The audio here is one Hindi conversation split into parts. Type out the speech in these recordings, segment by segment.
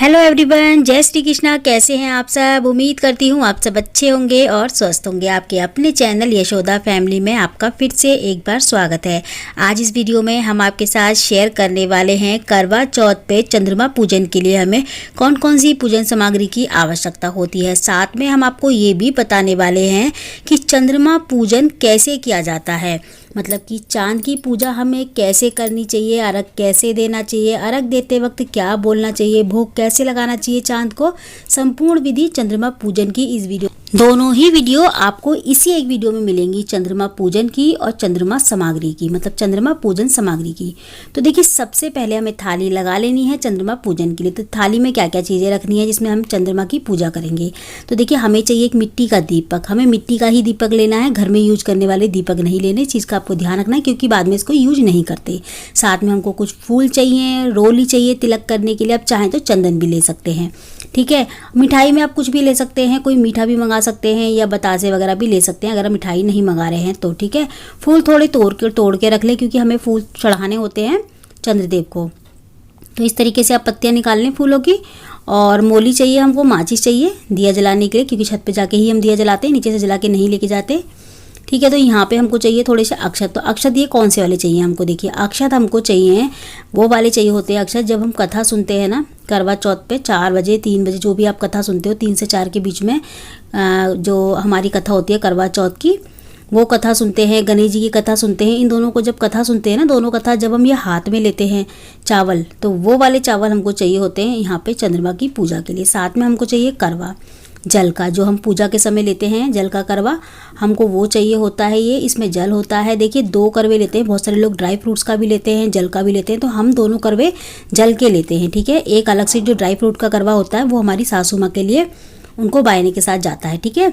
हेलो एवरीवन, जय श्री कृष्णा। कैसे हैं आप सब? उम्मीद करती हूँ आप सब अच्छे होंगे और स्वस्थ होंगे। आपके अपने चैनल यशोदा फैमिली में आपका फिर से एक बार स्वागत है। आज इस वीडियो में हम आपके साथ शेयर करने वाले हैं करवा चौथ पे चंद्रमा पूजन के लिए हमें कौन कौन सी पूजन सामग्री की आवश्यकता होती है। साथ में हम आपको ये भी बताने वाले हैं कि चंद्रमा पूजन कैसे किया जाता है, मतलब कि चांद की पूजा हमें कैसे करनी चाहिए, अर्घ कैसे देना चाहिए, अर्घ देते वक्त क्या बोलना चाहिए, भोग कैसे लगाना चाहिए चांद को। संपूर्ण विधि चंद्रमा पूजन की इस वीडियो, दोनों ही वीडियो आपको इसी एक वीडियो में मिलेंगी, चंद्रमा पूजन की और चंद्रमा सामग्री की, मतलब चंद्रमा पूजन सामग्री की। तो देखिए, सबसे पहले हमें थाली लगा लेनी है चंद्रमा पूजन के लिए। तो थाली में क्या क्या चीज़ें रखनी है जिसमें हम चंद्रमा की पूजा करेंगे। तो देखिए, हमें चाहिए एक मिट्टी का दीपक। हमें मिट्टी का ही दीपक लेना है, घर में यूज करने वाले दीपक नहीं लेने। चीज़ का आपको ध्यान रखना है क्योंकि बाद में इसको यूज नहीं करते। साथ में हमको कुछ फूल चाहिए, रोली चाहिए तिलक करने के लिए। आप चाहें तो चंदन भी ले सकते हैं, ठीक है। मिठाई में आप कुछ भी ले सकते हैं, कोई मीठा भी मंगा सकते हैं या बतासे वगैरह भी ले सकते हैं अगर आप मिठाई नहीं मंगा रहे हैं तो, ठीक है। फूल थोड़े तोड़ के रख लें क्योंकि हमें फूल चढ़ाने होते हैं चंद्रदेव को। तो इस तरीके से आप पत्तियां निकाल लें फूलों की। और मोली चाहिए हमको, माचिस चाहिए दिया जलाने के लिए, क्योंकि छत पे जाके ही हम दिया जलाते हैं, नीचे से जला के नहीं लेके जाते, ठीक है। तो यहाँ पे हमको चाहिए थोड़े से अक्षत। तो अक्षत ये कौन से वाले चाहिए हमको? देखिए, अक्षत हमको चाहिए वो वाले चाहिए होते हैं अक्षत जब हम कथा सुनते हैं ना करवा चौथ पे 4 बजे 3 बजे, जो भी आप कथा सुनते हो, 3 से 4 के बीच में जो हमारी कथा होती है करवा चौथ की, वो कथा सुनते हैं। गणेश जी की कथा सुनते हैं। इन दोनों को जब कथा सुनते हैं ना, दोनों कथा जब हम ये हाथ में लेते हैं चावल, तो वो वाले चावल हमको चाहिए होते हैं यहाँ पे चंद्रमा की पूजा के लिए। साथ में हमको चाहिए करवा जल का, जो हम पूजा के समय लेते हैं जल का करवा, हमको वो चाहिए होता है। ये इसमें जल होता है। देखिए, 2 करवे लेते हैं। बहुत सारे लोग ड्राई फ्रूट्स का भी लेते हैं, जल का भी लेते हैं। तो हम दोनों करवे जल के लेते हैं, ठीक है। एक अलग से जो ड्राई फ्रूट का करवा होता है वो हमारी सासू माँ के लिए उनको बायने के साथ जाता है, ठीक है।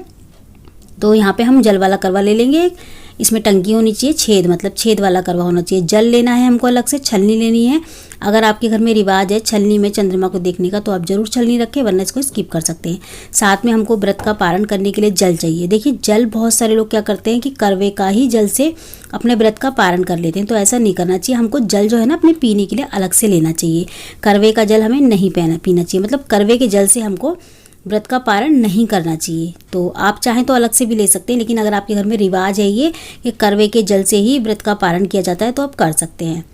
तो यहाँ पे हम जल वाला करवा ले लेंगे। इसमें टंकी होनी चाहिए, छेद मतलब छेद वाला करवा होना चाहिए। जल लेना है हमको अलग से, छलनी लेनी है। अगर आपके घर में रिवाज है छलनी में चंद्रमा को देखने का तो आप जरूर छलनी रखें, वरना इसको स्किप कर सकते हैं। साथ में हमको व्रत का पारण करने के लिए जल चाहिए। देखिए, जल बहुत सारे लोग क्या करते हैं कि करवे का ही जल से अपने व्रत का पारण कर लेते हैं, तो ऐसा नहीं करना चाहिए। हमको जल जो है ना अपने पीने के लिए अलग से लेना चाहिए। करवे का जल हमें नहीं पीना चाहिए, मतलब करवे के जल से हमको व्रत का पारण नहीं करना चाहिए। तो आप चाहें तो अलग से भी ले सकते हैं, लेकिन अगर आपके घर में रिवाज है ये कि करवे के जल से ही व्रत का पारण किया जाता है तो आप कर सकते हैं।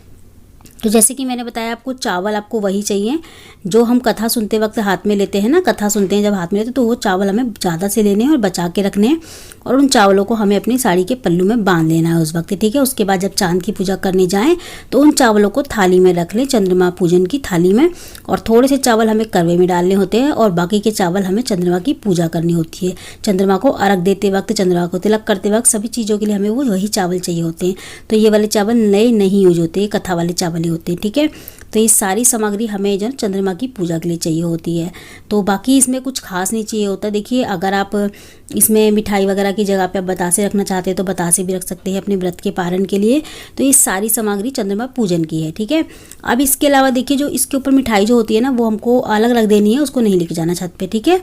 तो जैसे कि मैंने बताया आपको, चावल आपको वही चाहिए जो हम कथा सुनते वक्त हाथ में लेते हैं ना। कथा सुनते हैं जब हाथ में लेते हैं तो वो चावल हमें ज़्यादा से लेने हैं और बचा के रखने हैं, और उन चावलों को हमें अपनी साड़ी के पल्लू में बांध लेना है उस वक्त, ठीक है। उसके बाद जब चांद की पूजा करने जाएं तो उन चावलों को थाली में रख लें, चंद्रमा पूजन की थाली में। और थोड़े से चावल हमें करवे में डालने होते हैं और बाकी के चावल हमें चंद्रमा की पूजा करनी होती है। चंद्रमा को अर्घ देते वक्त, चंद्रमा को तिलक करते वक्त, सभी चीज़ों के लिए हमें वही चावल चाहिए होते हैं। तो ये वाले चावल नए नहीं यूज होते, कथा वाले चावल ही होते हैं, ठीक है। तो ये सारी सामग्री हमें जो चंद्रमा की पूजा के लिए चाहिए होती है। तो बाकी इसमें कुछ खास नहीं चाहिए होता। देखिए, अगर आप इसमें मिठाई वगैरह की जगह पे आप बतासे रखना चाहते हैं तो बतासे भी रख सकते हैं अपने व्रत के पारण के लिए। तो ये सारी सामग्री चंद्रमा पूजन की है, ठीक है। अब इसके अलावा देखिए, जो इसके ऊपर मिठाई जो होती है ना वो हमको अलग रख देनी है, उसको नहीं लेके जाना छत पे, ठीक है,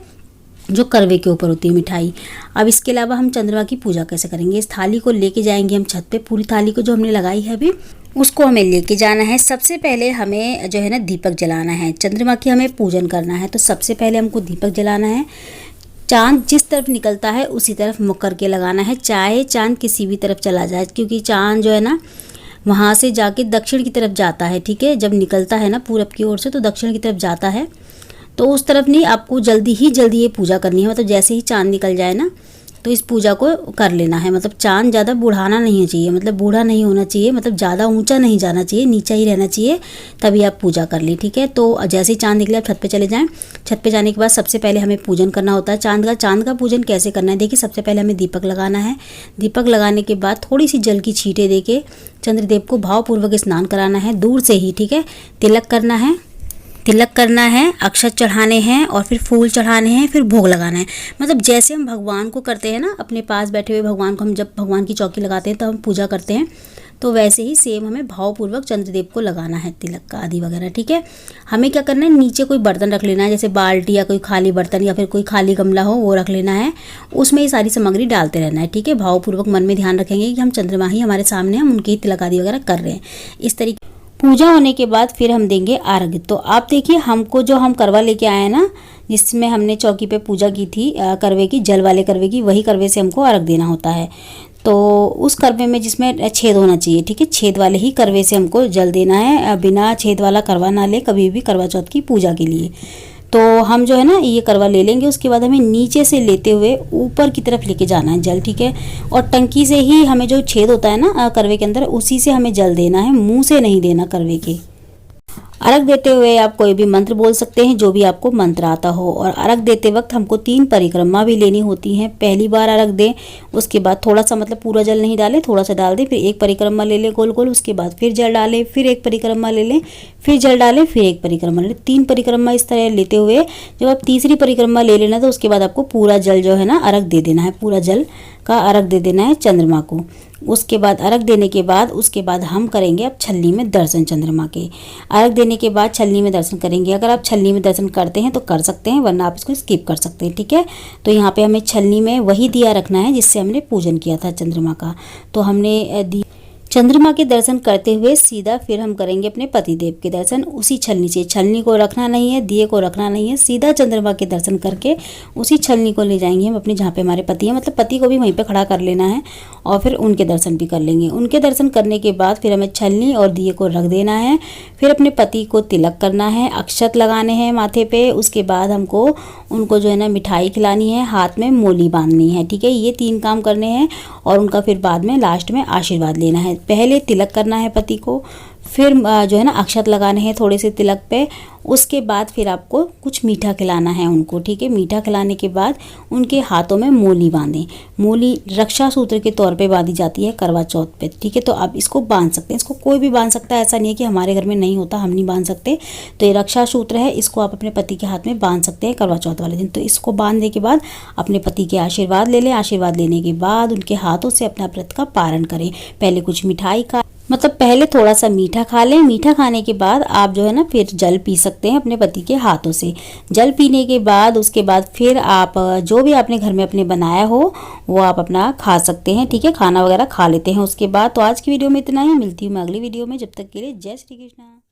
जो करवे के ऊपर होती है मिठाई। अब इसके अलावा हम चंद्रमा की पूजा कैसे करेंगे? इस थाली को लेके जाएंगे हम छत पे। पूरी थाली को जो हमने लगाई है अभी, उसको हमें लेके जाना है। सबसे पहले हमें जो है ना दीपक जलाना है, चंद्रमा की हमें पूजन करना है। तो सबसे पहले हमको दीपक जलाना है। चांद जिस तरफ निकलता है उसी तरफ मुख करके लगाना है, चाहे चांद किसी भी तरफ चला जाए, क्योंकि चांद जो है ना वहाँ से जाके दक्षिण की तरफ जाता है, ठीक है। जब निकलता है ना पूरब की ओर से तो दक्षिण की तरफ जाता है, तो उस तरफ नहीं, आपको जल्दी ये पूजा करनी है। मतलब जैसे ही चांद निकल जाए ना तो इस पूजा को कर लेना है। मतलब चांद ज़्यादा बुढ़ाना नहीं चाहिए, मतलब बूढ़ा नहीं होना चाहिए, मतलब ज़्यादा ऊंचा नहीं जाना चाहिए, नीचा ही रहना चाहिए, तभी आप पूजा कर ली, ठीक है। तो जैसे ही चांद निकले आप छत पे चले जाएं। छत पे जाने के बाद सबसे पहले हमें पूजन करना होता है चांद का। चांद का पूजन कैसे करना है? देखिए, सबसे पहले हमें दीपक लगाना है। दीपक लगाने के बाद थोड़ी सी जल की छींटे दे के चंद्रदेव को भावपूर्वक स्नान कराना है दूर से ही, ठीक है। तिलक करना है, अक्षत चढ़ाने हैं और फिर फूल चढ़ाने हैं, फिर भोग लगाना है। मतलब जैसे हम भगवान को करते हैं ना, अपने पास बैठे हुए भगवान को हम जब भगवान की चौकी लगाते हैं तो हम पूजा करते हैं, तो वैसे ही सेम हमें भावपूर्वक चंद्रदेव को लगाना है तिलक का आदि वगैरह, ठीक है। हमें क्या करना है, नीचे कोई बर्तन रख लेना है, जैसे बाल्टी या कोई खाली बर्तन या फिर कोई खाली गमला हो वो रख लेना है। उसमें ये सारी सामग्री डालते रहना है, ठीक है। भावपूर्वक मन में ध्यान रखेंगे कि हम चंद्रमा ही हमारे सामने, हम उनकी तिलक आदि वगैरह कर रहे हैं। इस तरीके पूजा होने के बाद फिर हम देंगे अर्घ। तो आप देखिए हमको जो हम करवा लेके आए हैं ना, जिसमें हमने चौकी पे पूजा की थी करवे की, जल वाले करवे की, वही करवे से हमको अर्घ देना होता है। तो उस करवे में जिसमें छेद होना चाहिए, ठीक है, छेद वाले ही करवे से हमको जल देना है। बिना छेद वाला करवा ना ले कभी भी करवा चौथ की पूजा के लिए। तो हम जो है ना ये करवा ले लेंगे, उसके बाद हमें नीचे से लेते हुए ऊपर की तरफ लेके जाना है जल, ठीक है। और टंकी से ही हमें जो छेद होता है ना करवे के अंदर, उसी से हमें जल देना है, मुंह से नहीं देना करवे के। अर्घ देते हुए आप कोई भी मंत्र बोल सकते हैं, जो भी आपको मंत्र आता हो। और अर्घ देते वक्त हमको 3 परिक्रमा भी लेनी होती हैं। पहली बार अर्घ दें, उसके बाद थोड़ा सा मतलब पूरा जल नहीं डालें, थोड़ा सा डाल दें, फिर एक परिक्रमा ले लें गोल गोल, उसके बाद फिर जल डालें, फिर एक परिक्रमा ले लें, फिर जल डालें, फिर एक परिक्रमा ले लें। 3 परिक्रमा इस तरह लेते हुए जब आप तीसरी परिक्रमा ले लेना तो उसके बाद आपको पूरा जल जो है ना अर्घ दे देना है, पूरा जल का अर्घ दे देना है चंद्रमा को। उसके बाद अर्घ देने के बाद उसके बाद हम करेंगे अब छलनी में दर्शन चंद्रमा के। अर्घ देने के बाद छलनी में दर्शन करेंगे। अगर आप छलनी में दर्शन करते हैं तो कर सकते हैं, वरना आप इसको स्किप कर सकते हैं, ठीक है। तो यहाँ पे हमें छलनी में वही दिया रखना है जिससे हमने पूजन किया था चंद्रमा का। तो हमने चंद्रमा के दर्शन करते हुए सीधा फिर हम करेंगे अपने पतिदेव के दर्शन उसी छलनी से। छलनी को रखना नहीं है, दिए को रखना नहीं है, सीधा चंद्रमा के दर्शन करके उसी छलनी को ले जाएंगे हम अपने, जहाँ पे हमारे पति हैं, मतलब पति को भी वहीं पे खड़ा कर लेना है और फिर उनके दर्शन भी कर लेंगे। उनके दर्शन करने के बाद फिर हमें छलनी और दिए को रख देना है। फिर अपने पति को तिलक करना है, अक्षत लगाने हैं माथे पे। उसके बाद हमको उनको जो है ना मिठाई खिलानी है, हाथ में मोली बांधनी है, ठीक है। ये 3 काम करने हैं और उनका फिर बाद में लास्ट में आशीर्वाद लेना है। पहले तिलक करना है पति को, फिर जो है ना अक्षत लगाने हैं थोड़े से तिलक पे। उसके बाद फिर आपको कुछ मीठा खिलाना है उनको, ठीक है। मीठा खिलाने के बाद उनके हाथों में मोली बांधें। मोली रक्षा सूत्र के तौर पे बांधी जाती है करवा चौथ पे, ठीक है। तो आप इसको बांध सकते हैं, इसको कोई भी बांध सकता है, ऐसा नहीं है कि हमारे घर में नहीं होता हम नहीं बांध सकते। तो ये रक्षा सूत्र है, इसको आप अपने पति के हाथ में बांध सकते हैं करवा चौथ वाले दिन। तो इसको बांधने के बाद अपने पति के आशीर्वाद ले लें। आशीर्वाद लेने के बाद उनके हाथों से अपना व्रत का पारण करें। पहले कुछ मिठाई का मतलब पहले थोड़ा सा मीठा खा लें। मीठा खाने के बाद आप जो है ना फिर जल पी सकते हैं अपने पति के हाथों से। जल पीने के बाद उसके बाद फिर आप जो भी आपने घर में अपने बनाया हो वो आप अपना खा सकते हैं, ठीक है। खाना वगैरह खा लेते हैं उसके बाद। तो आज की वीडियो में इतना ही, मिलती हूँ मैं अगली वीडियो में। जब तक के लिए जय श्री कृष्ण।